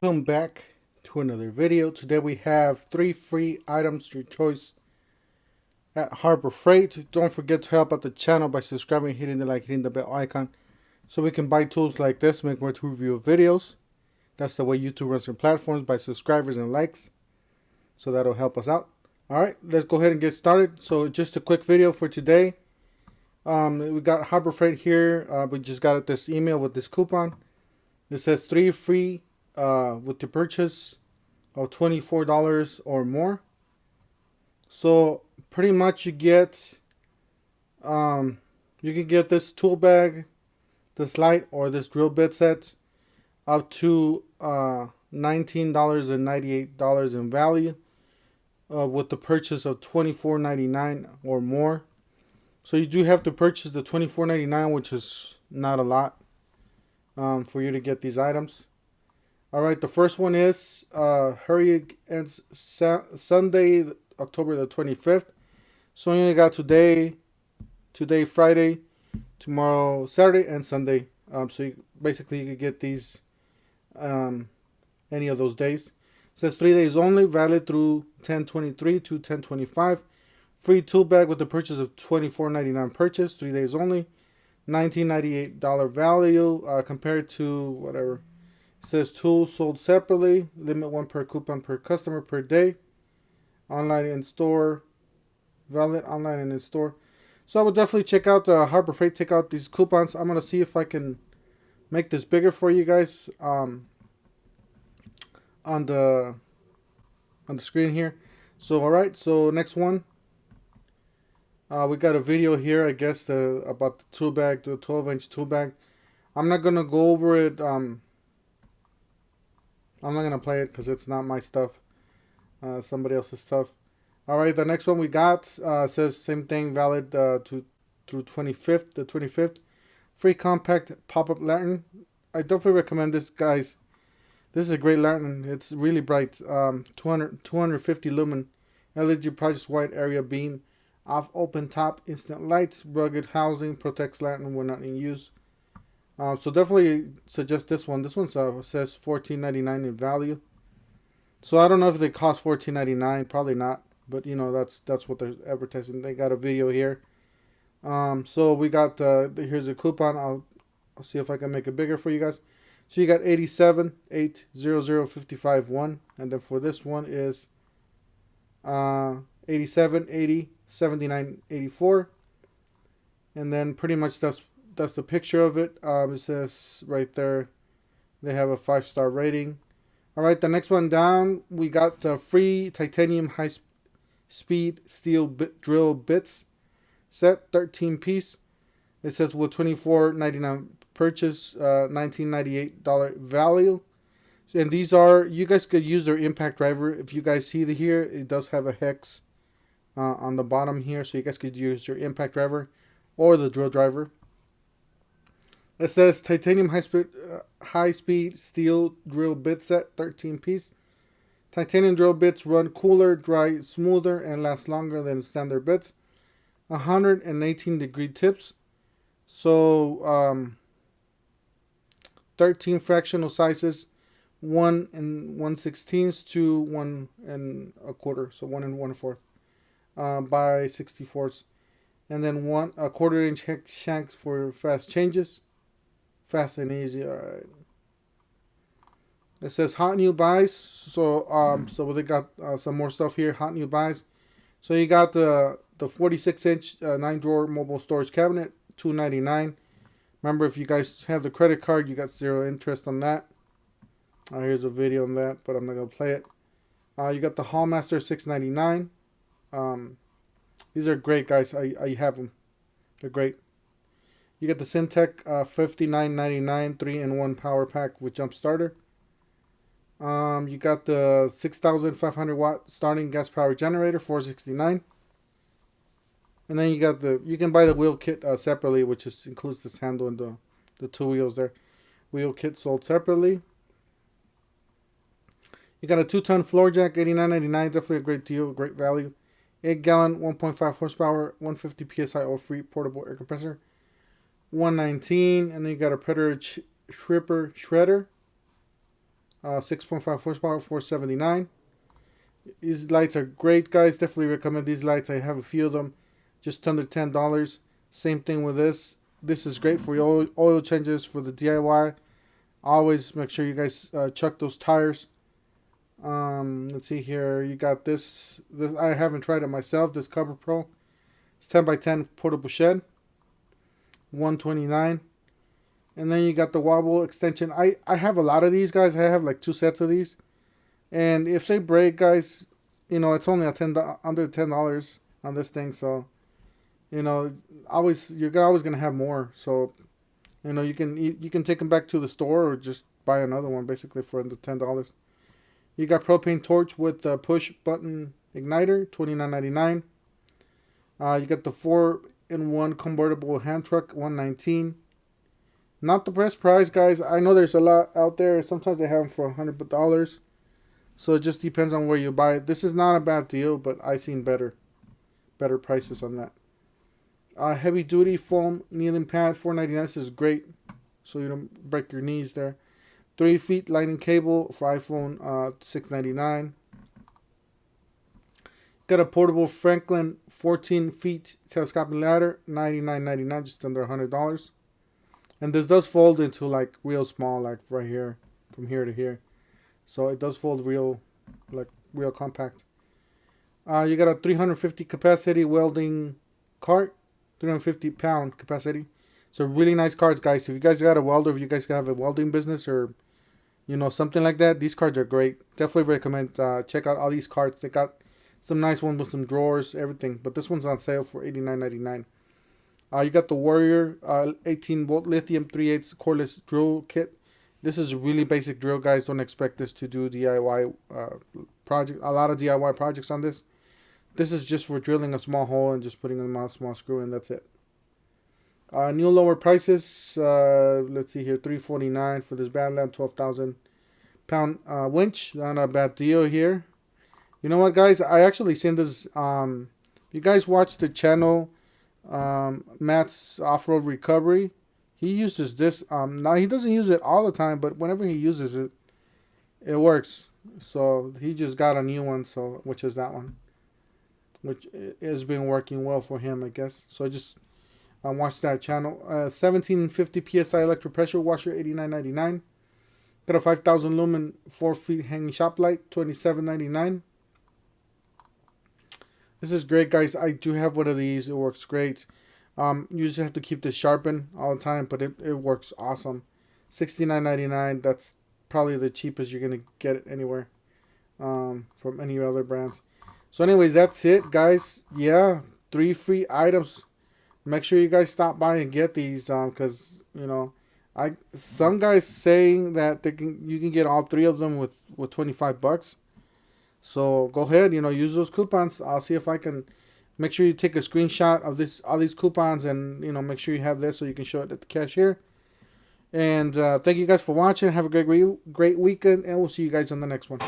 Welcome back to another video. Today we have 3 free items to your choice at Harbor Freight. Don't forget to help out the channel by subscribing, hitting the like, hitting the bell icon, so we can buy tools like this, make more tool review videos. That's the way YouTube runs their platforms, by subscribers and likes. So that'll help us out. Alright, let's go ahead and get started. So just a quick video for today. We got Harbor Freight here. We just got this email with this coupon. It says 3 free with the purchase of $24 or more. So pretty much you get you can get this tool bag, this light, or this drill bit set up to $19.98 in value with the purchase of $24.99 or more. So you do have to purchase the $24.99, which is not a lot for you to get these items. Alright, the first one is hurry, ends Sunday, October the 25th. So you only got today, Friday, tomorrow, Saturday, and Sunday. So basically you could get these any of those days. It says 3 days only, valid through 10/23 to 10/25. Free tool bag with the purchase of $24.99 purchase, 3 days only. $19.98 value compared to whatever. It says tools sold separately, limit 1 per coupon per customer per day. Online and store, valid online and in store. So I would definitely check out Harbor Freight, take out these coupons. I'm going to see if I can make this bigger for you guys on the screen here. So alright, so next one. We got a video here, I guess, about the tool bag, the 12-inch tool bag. I'm not going to go over it. I'm not going to play it because it's not my stuff. Somebody else's stuff. Alright, the next one we got says same thing, valid through the 25th. Free compact pop-up lantern. I definitely recommend this, guys. This is a great lantern. It's really bright. 250 lumen. LED projects wide area beam. Off open top, instant lights, rugged housing, protects lantern when not in use. So definitely suggest this one. This one says $14.99 in value. So I don't know if they cost $14.99, probably not. But you know, that's what they're advertising. They got a video here. So we got here's a coupon. I'll see if I can make it bigger for you guys. So you got 87 800 55 and then for this one is 87 80 79 84, and then pretty much that's the picture of it. It says right there they have a 5-star rating. Alright, the next one down we got free titanium high speed steel drill bits set, 13 piece. It says with $24.99 purchase, $19.98 value. And these are, you guys could use their impact driver. If you guys see here, it does have a hex on the bottom here, so you guys could use your impact driver or the drill driver. It says titanium high speed steel drill bit set, 13 piece. Titanium drill bits run cooler, dry smoother, and last longer than standard bits. 118 degree tips. So 13 fractional sizes, 1 1/16 to 1 1/4, so 1 1/4 by 64ths, and then 1/4 inch shanks for fast changes, fast and easy. Alright. It says hot new buys. So so they got some more stuff here. Hot new buys. So you got the 46-inch 9-drawer mobile storage cabinet, $2.99. Remember, if you guys have the credit card, you got 0 interest on that. Here's a video on that, but I'm not gonna play it. You got the Hallmaster, $6.99. These are great, guys. I have them. They're great. You got the Syntec $59.99 3-in-1 power pack with jump starter. You got the 6,500 watt starting gas power generator, $4.69. And then you got you can buy the wheel kit separately, which includes this handle and the 2 wheels there. Wheel kit sold separately. You got a 2-ton floor jack, $89.99. Definitely a great deal, great value. 8-gallon, 1.5 horsepower, 150 psi oil-free portable air compressor, $119. And then you got a Predator Shredder, 6.5 horsepower, 479. These lights are great, guys. Definitely recommend these lights. I have a few of them, just under $10. Same thing with this. This is great for your oil changes for the DIY. Always make sure you guys check those tires. Let's see here. You got this. I haven't tried it myself. This Cover Pro. It's 10x10 portable shed. 129. And then you got the Wobble Extension. I have a lot of these, guys. I have like 2 sets of these. And if they break, guys, you know, it's only under $10 on this thing. So, you know, you're always gonna have more. So, you know, you can take them back to the store or just buy another one basically for the $10. You got propane torch with the push button igniter, $29.99. You got the 4-in-1 convertible hand truck, $119. Not the best price, guys. I know there's a lot out there. Sometimes they have them for $100. So it just depends on where you buy it. This is not a bad deal, but I've seen better prices on that. Heavy duty foam kneeling pad, $4.99. This is great, so you don't break your knees there. 3 feet lightning cable for iPhone, $6.99. Got a portable Franklin 14 feet telescopic ladder, $99.99, just under $100. And this does fold into like real small, like right here, from here to here. So it does fold real compact. You got a 350 capacity welding cart, 350 pound capacity. So really nice cards, guys. If you guys got a welder, if you guys have a welding business or, you know, something like that, these cards are great. Definitely recommend check out all these cards. They got some nice ones with some drawers, everything. But this one's on sale for $89.99. You got the Warrior 18 volt lithium 3/8 cordless drill kit. This is a really basic drill, guys. Don't expect this to do DIY project. A lot of DIY projects on this. This is just for drilling a small hole and just putting a small screw in. That's it. New lower prices. Let's see here, $349 for this Badland 12,000 pound winch. Not a bad deal here. You know what, guys? I actually seen this. You guys watch the channel, Matt's Off-Road Recovery. He uses this. Now he doesn't use it all the time, but whenever he uses it, it works. So he just got a new one, so which is that one, which has been working well for him, I guess. So just watch that channel. 1750 psi electric pressure washer, $89.99. Got a 5,000 lumen 4 feet hanging shop light, $27.99. This is great, guys. I do have one of these. It works great. You just have to keep this sharpened all the time, but it works awesome. $69.99. That's probably the cheapest you're going to get it anywhere from any other brands. So anyways, that's it, guys. Yeah, 3 free items. Make sure you guys stop by and get these because, you know, some guys saying that you can get all 3 of them with $25. So go ahead, you know, use those coupons. I'll see if I can make sure you take a screenshot of all these coupons and, you know, make sure you have this so you can show it at the cashier. And thank you guys for watching. Have a great weekend, and we'll see you guys on the next one.